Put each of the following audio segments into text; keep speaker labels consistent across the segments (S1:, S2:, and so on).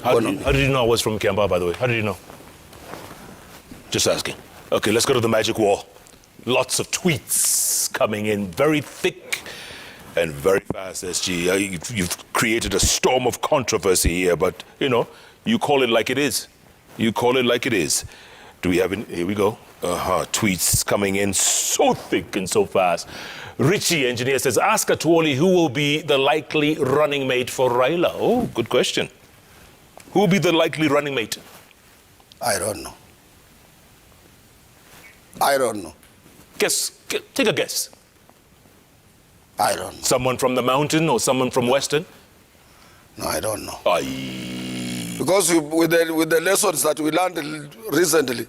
S1: How did you know I was from Kiambaa, by the way? How did you know? Just asking. Okay, let's go to the magic wall. Lots of tweets coming in, very thick and very fast, SG. You've created a storm of controversy here, but, you know, you call it like it is. You call it like it is. Do we have here we go. Tweets coming in so thick and so fast. Richie, engineer, says, ask Atwoli who will be the likely running mate for Raila. Oh, good question. Who will be the likely running mate?
S2: I don't know. I don't know.
S1: Take a guess.
S2: I don't know.
S1: Someone from the mountain or someone from Western?
S2: No, I don't know.
S1: Aye.
S2: Because with the lessons that we learned recently,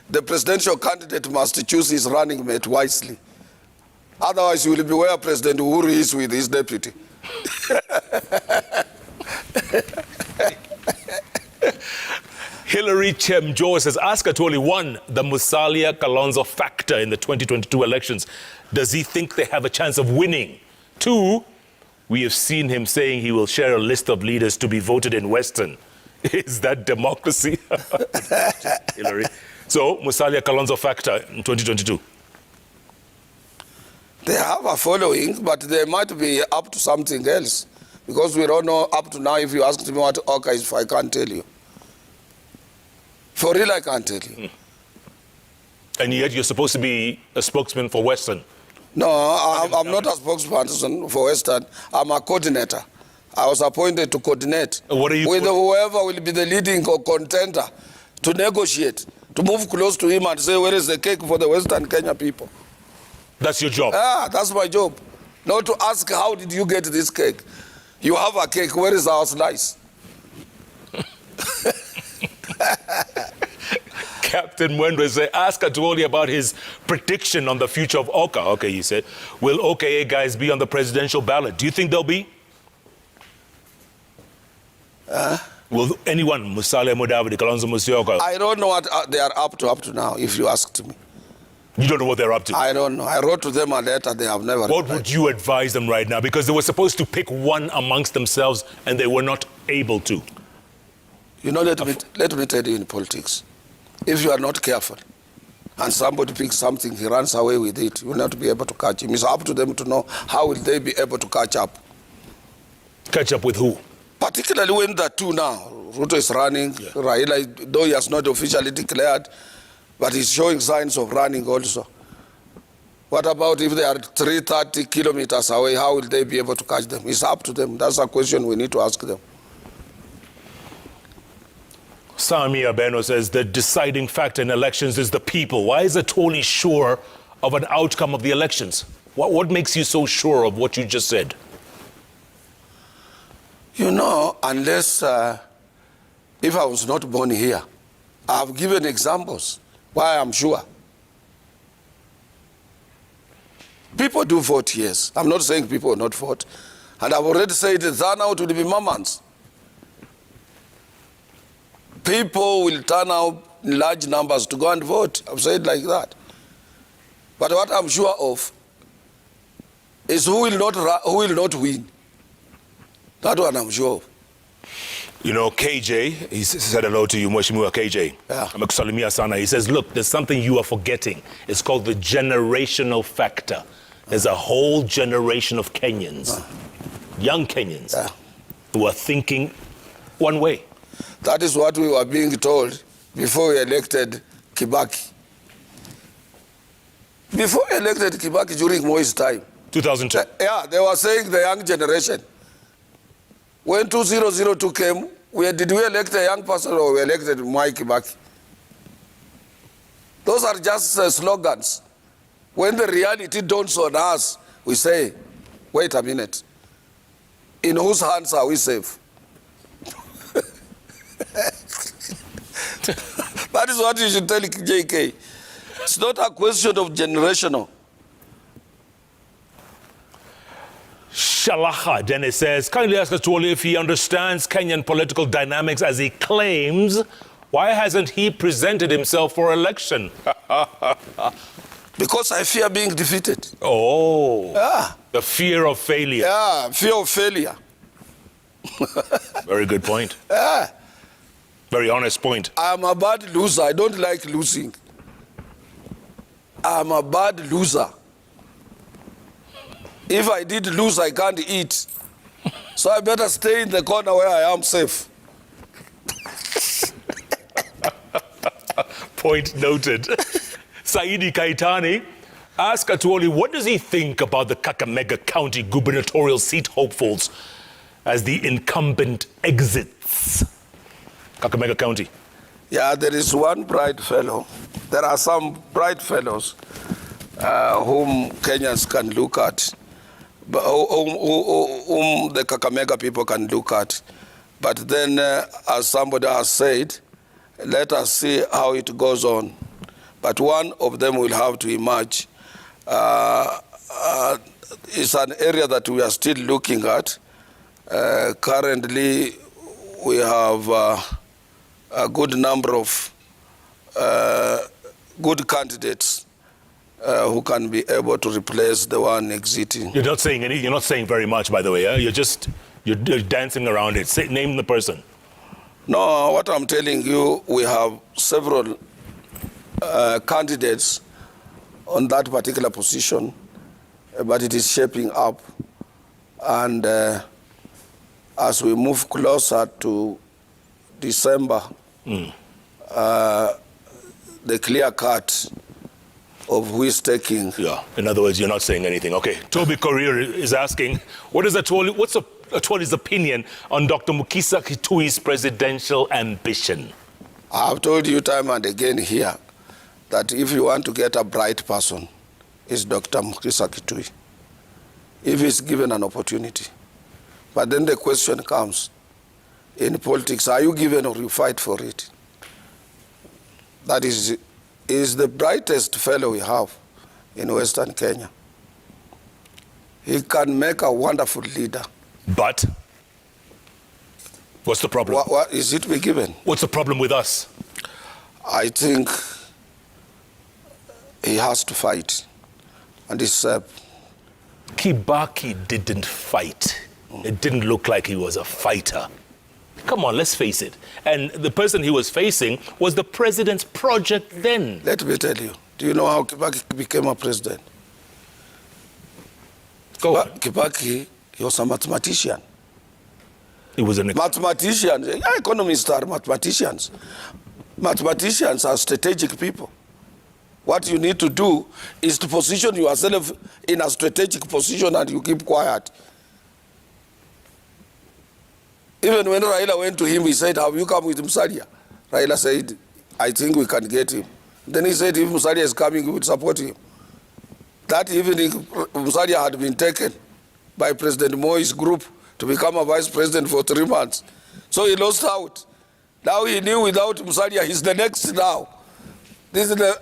S2: the presidential candidate must choose his running mate wisely. Otherwise, you will be where President Uhuru is with his deputy.
S1: Hillary Chemjo says, ask Atwoli, one, the Musalia Kalonzo factor in the 2022 elections. Does he think they have a chance of winning? Two, we have seen him saying he will share a list of leaders to be voted in Western. Is that democracy? Hillary. So, Musalia Kalonzo factor in 2022.
S2: They have a following, but they might be up to something else. Because we don't know up to now. If you ask me what Oka is, I can't tell you. For real, I can't tell you.
S1: And yet you're supposed to be a spokesman for Western.
S2: No, I'm not a spokesperson for Western. I'm a coordinator. I was appointed to coordinate
S1: what are you
S2: with whoever will be the leading contender to negotiate, to move close to him and say, where is the cake for the Western Kenya people?
S1: That's your job?
S2: Yeah, that's my job. Not to ask, how did you get this cake? You have a cake, where is our slice?
S1: Captain Mwendwe says, ask Atwoli about his prediction on the future of Oka. Okay, you said. Will OKA guys be on the presidential ballot? Do you think they'll be? Will anyone, Musalia Mudavadi, Kalonzo Musyoka?
S2: I don't know what they are up to now, if you asked me.
S1: You don't know what they're up to?
S2: I don't know. I wrote to them a letter, they have never
S1: What
S2: replied.
S1: would you advise them right now? Because they were supposed to pick one amongst themselves and they were not able to.
S2: You know, let me tell you in politics, if you are not careful and somebody picks something, he runs away with it, you will not be able to catch him. It's up to them to know how will they be able to catch up.
S1: Catch up with who?
S2: Particularly when the two now, Ruto is running, yeah. Raila, though he has not officially declared, but he's showing signs of running also. What about if they are 330 kilometers away, how will they be able to catch them? It's up to them. That's a question we need to ask them.
S1: Sami Abeno says the deciding factor in elections is the people. Why is Atwoli sure of an outcome of the elections? What makes you so sure of what you just said?
S2: You know, unless, if I was not born here, I've given examples why I'm sure. People do vote, yes. I'm not saying people will not vote. And I've already said the turnout will be mammoths. People will turn out in large numbers to go and vote. I've said like that. But what I'm sure of is who will not win. That one I'm sure of.
S1: You know, KJ, he said hello to you, Mheshimiwa KJ.
S2: Yeah.
S1: Amekusalimia sana. He says, look, there's something you are forgetting. It's called the generational factor. There's a whole generation of Kenyans, young Kenyans, who are thinking one way.
S2: That is what we were being told before we elected Kibaki. Before we elected Kibaki during Moi's time.
S1: 2002.
S2: Yeah, they were saying the young generation. When 2002 came, did we elect a young person or we elected Mwai Kibaki? Those are just slogans. When the reality dawns on us, we say, wait a minute. In whose hands are we safe? That is what you should tell JK. It's not a question of generational.
S1: Shalaha Dennis says, kindly ask Atwoli if he understands Kenyan political dynamics as he claims. Why hasn't he presented himself for election?
S2: Because I fear being defeated.
S1: Oh.
S2: Yeah.
S1: The fear of failure.
S2: Yeah, fear of failure.
S1: Very good point.
S2: Yeah.
S1: Very honest point.
S2: I'm a bad loser. I don't like losing. I'm a bad loser. If I did lose, I can't eat. So I better stay in the corner where I am safe.
S1: Point noted. Saidi Kaitani asked Atwoli, what does he think about the Kakamega County gubernatorial seat hopefuls as the incumbent exits? Kakamega County.
S2: Yeah, there is one bright fellow. There are some bright fellows whom Kenyans can look at, but whom the Kakamega people can look at. But then, as somebody has said, let us see how it goes on. But one of them will have to emerge. It's an area that we are still looking at. Currently, we have a good number of good candidates who can be able to replace the one exiting.
S1: You're not saying anything. You're not saying very much, by the way. You're dancing around it. Name the person.
S2: No, what I'm telling you, we have several candidates on that particular position, but it is shaping up. And as we move closer to December, the clear cut of who is taking.
S1: Yeah, in other words, you're not saying anything. Okay, Toby Korir is asking, what's Atwoli's opinion on Dr. Mukisa Kitui's presidential ambition?
S2: I've told you time and again here that if you want to get a bright person, it's Dr. Mukisa Kitui, if he's given an opportunity. But then the question comes, in politics, are you given or you fight for it? That is the brightest fellow we have in Western Kenya. He can make a wonderful leader.
S1: But what's the problem?
S2: What is it to be given?
S1: What's the problem with us?
S2: I think he has to fight. And it's
S1: Kibaki didn't fight. It didn't look like he was a fighter. Come on, let's face it. And the person he was facing was the president's project then.
S2: Let me tell you, do you know how Kibaki became a president?
S1: Go on.
S2: Kibaki, he was a mathematician.
S1: He was
S2: Mathematicians, economists are mathematicians. Mathematicians are strategic people. What you need to do is to position yourself in a strategic position and you keep quiet. Even when Raila went to him, he said, have you come with Musalia? Raila said, I think we can get him. Then he said, if Musalia is coming, we would support him. That evening, Musalia had been taken by President Moi's group to become a vice president for 3 months. So he lost out. Now he knew without Musalia, he's the next now. This is the,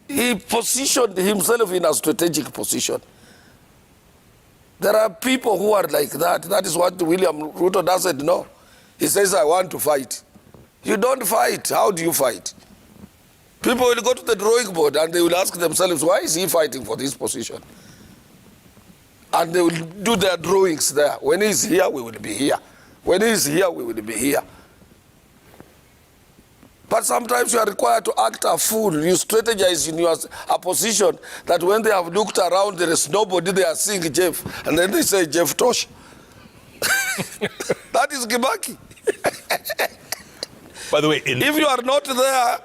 S2: he positioned himself in a strategic position. There are people who are like that. That is what William Ruto doesn't know. He says, I want to fight. You don't fight. How do you fight? People will go to the drawing board and they will ask themselves, why is he fighting for this position? And they will do their drawings there. When he's here, we will be here. When he's here, we will be here. But sometimes you are required to act a fool. You strategize in a position that when they have looked around, there is nobody, they are seeing Jeff. And then they say, Jeff Tosh. That is Kibaki.
S1: By the way,
S2: if you are not there,